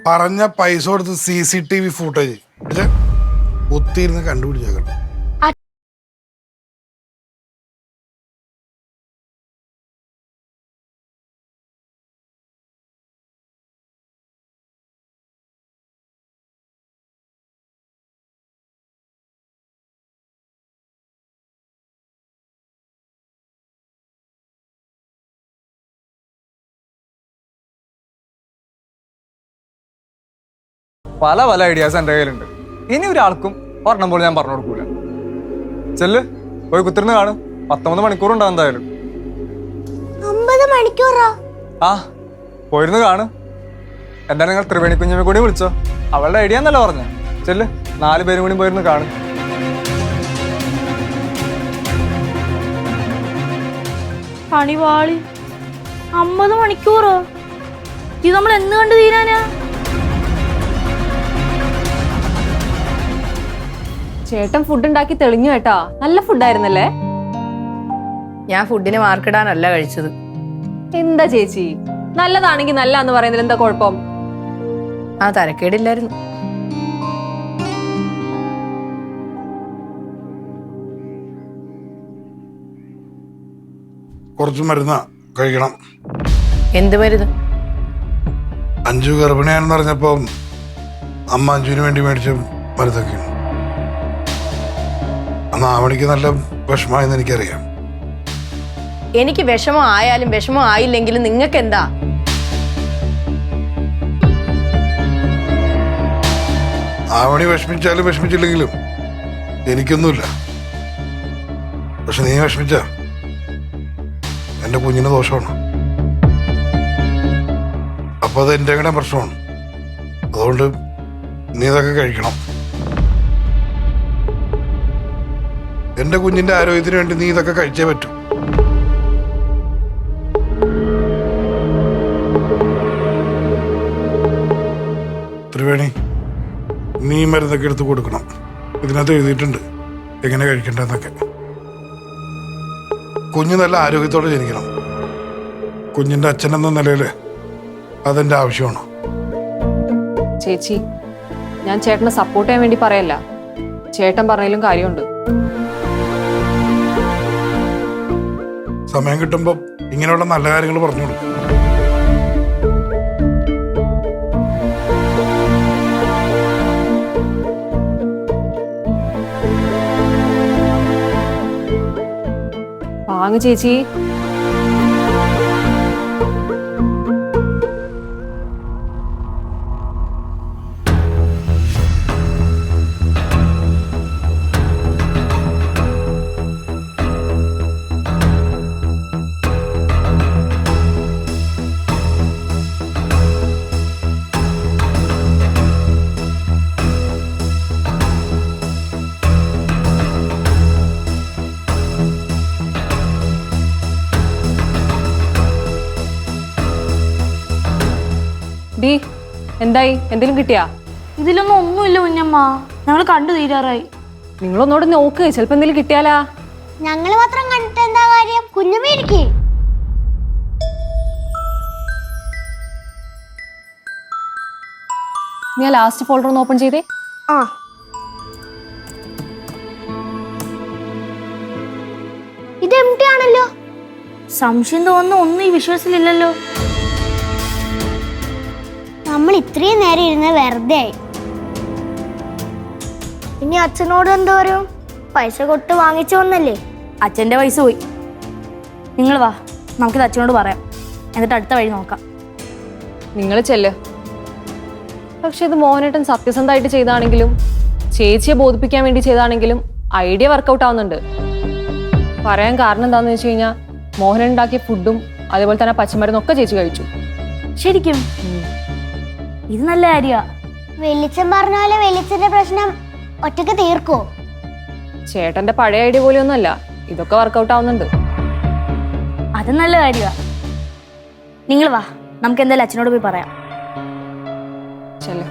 പറഞ്ഞ പൈസ കൊടുത്ത് CCTV ഫുട്ടേജ് ഒത്തിരുന്ന് കണ്ടുപിടിച്ചേക്കണം. പല പല ഐഡിയാസ് എൻ്റെ കയ്യിലുണ്ട്. ഇനി ഒരാൾക്കും ഒരെണ്ണം പോലും ഞാൻ പറഞ്ഞു കൊടുക്കൂല. ചെല്ല് പോയി കുത്തിരുന്ന് കാണും. 19 മണിക്കൂറുണ്ടാവും എന്തായാലും. 50 മണിക്കൂറോ? ആ പോയിരുന്ന് കാണും. എന്താ നിങ്ങൾ ത്രിവേണി കുഞ്ഞമ്മ കൂടി വിളിച്ചോ? അവളുടെ ഐഡിയ എന്നല്ല പറഞ്ഞ. ചെല്ല് 4 പേരും കൂടി പോയിരുന്ന് കാണും. പണിവാളി 50 മണിക്കൂറോ? ഇത് നമ്മൾ എന്ന് കണ്ടു തീരാനാ? ചേട്ടൻ ഫുഡ് ഉണ്ടാക്കി തെളിഞ്ഞു കേട്ടാ. നല്ല ഫുഡായിരുന്നല്ലേ? ഞാൻ ഫുഡിന് മാർക്കിടാനല്ല കഴിച്ചത്. എന്താ ചേച്ചി, നല്ലതാണെങ്കിൽ നല്ല എന്ന് പറയുന്നതിൽ എന്താ കുഴപ്പം? ആ തരക്കേടില്ലായിരുന്നു. കുറച്ച് മരുന്ന് കഴിക്കണം. എന്ത് മരുന്ന്? അഞ്ചു ഗർഭിണിയാണെന്ന് അറിഞ്ഞപ്പോ അമ്മ അഞ്ചുവിന് വേണ്ടി മേടിച്ച മരുന്നൊക്കെയാണ്. അന്ന് ആവണിക്ക് നല്ല വിഷമമായെന്ന് എനിക്കറിയാം. എനിക്ക് വിഷമം ആയാലും വിഷമം ആയില്ലെങ്കിലും നിങ്ങൾക്ക് എന്താ? ആവണി വിഷമിച്ചാലും വിഷമിച്ചില്ലെങ്കിലും എനിക്കൊന്നുമില്ല. പക്ഷെ നീ വിഷമിച്ച എന്റെ കുഞ്ഞിന് ദോഷമാണ്. അപ്പൊ അത് എന്റെ കൂടെ പ്രശ്നമാണ്. അതുകൊണ്ട് നീ ഇതൊക്കെ കഴിക്കണം. എന്റെ കുഞ്ഞിന്റെ ആരോഗ്യത്തിന് വേണ്ടി നീ ഇതൊക്കെ കഴിച്ചേ പറ്റൂ. ത്രിവേണി, നീ മരുന്നൊക്കെ എടുത്ത് കൊടുക്കണം. ഇതിനകത്ത് എഴുതിയിട്ടുണ്ട് എങ്ങനെ കഴിക്കണ്ടെന്നൊക്കെ. കുഞ്ഞ് നല്ല ആരോഗ്യത്തോടെ ജനിക്കണം. കുഞ്ഞിന്റെ അച്ഛനെന്ന നിലയിൽ അതെന്റെ ആവശ്യമാണ്. ചേച്ചി, ഞാൻ ചേട്ടനെ സപ്പോർട്ട് ചെയ്യാൻ വേണ്ടി പറയല്ല. ചേട്ടൻ പറഞ്ഞതിലും കാര്യമുണ്ട്. സമയം കിട്ടുമ്പോ ഇങ്ങനെയുള്ള നല്ല കാര്യങ്ങൾ പറഞ്ഞു കൊടുക്കും. വാങ്ങ് ചേച്ചി. എന്തായി, എന്തെങ്കിലും കിട്ടിയാ? ഇതിലൊന്നും ഒന്നുമില്ല കുഞ്ഞമ്മ, ഞങ്ങൾ കണ്ടു തീരാറായി. നിങ്ങളൊന്നോട് നോക്ക്, ചിലപ്പോ എന്തെങ്കിലും കിട്ടിയാലാ. ഞങ്ങൾ മാത്രം കണ്ടിട്ട് എന്താ കാര്യം? കുഞ്ഞമ്മ ഇരിക്കേ. നീ ലാസ്റ്റ് ഫോൾഡർ ഒന്ന് ഓപ്പൺ ചെയ്തേ. ആ ഇത് എംപ്റ്റി ആണല്ലോ. സംശയം തോന്നുന്ന ഒന്നും ഈ വിശ്വാസത്തിലില്ലല്ലോ. നമ്മൾ ഇത്രയും നേരം ഇരുന്ന് വെറുതെ ആയി. ഇനി അച്ഛനോട് എന്തോ വരും? പൈസ കൊടുത്ത് വാങ്ങിച്ചു വന്നല്ലേ. അച്ഛൻ്റെ പൈസ പോയി. നിങ്ങൾ വാ, നമുക്കിത് അച്ഛനോട് പറയാം. എന്നിട്ട് അടുത്ത വഴി നോക്കാം. നിങ്ങൾ ചെല്ല്. പക്ഷെ ഇത് മോഹനേട്ടൻ സത്യസന്ധമായിട്ട് ചെയ്താണെങ്കിലും ചേച്ചിയെ ബോധിപ്പിക്കാൻ വേണ്ടി ചെയ്താണെങ്കിലും ഐഡിയ വർക്കൗട്ട് ആവുന്നുണ്ട്. പറയാൻ കാരണം എന്താണെന്ന് വെച്ച് കഴിഞ്ഞാൽ മോഹനൻ ഉണ്ടാക്കിയ ഫുഡും അതേപോലെ തന്നെ പച്ചമരുന്നൊക്കെ ചേച്ചി കഴിച്ചു. ശരിക്കും ഇത് നല്ല കാര്യ. വെളിച്ചം പറഞ്ഞ പോലെ വെളിച്ചന്റെ പ്രശ്നം ഒറ്റക്ക് തീർക്കോ? ചേട്ടന്റെ പഴയ ഐഡിയ പോലെയൊന്നുമല്ല, ഇതൊക്കെ വർക്കൗട്ട് ആവുന്നുണ്ട്. അത് നല്ല കാര്യ. നിങ്ങൾ വാ, നമുക്ക് എന്തായാലും അച്ഛനോട് പോയി പറയാം. ചെല്ലേ.